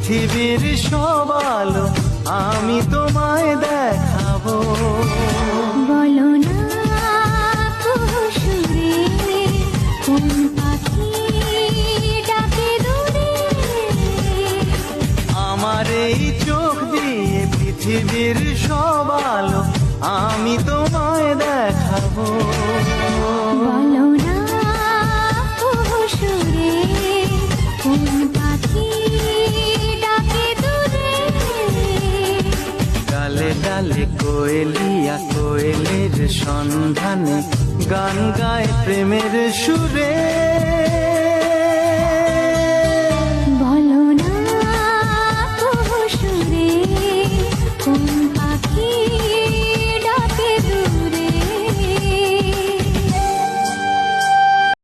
পৃথিবীর সব আলো আমি তোমায় দেখাবো। বলো না সুরে কোন পাখি ডাকে দূরে। আমার এই চোখ দিয়ে পৃথিবীর সব আলো আমি তোমায় দেখাবো। বলো না সুরে কোন পাখি ডাকে দূরে। ডালে ডালে কোয়েলিয়া কোয়েলের সন্ধানে গান গায় প্রেমের সুরে।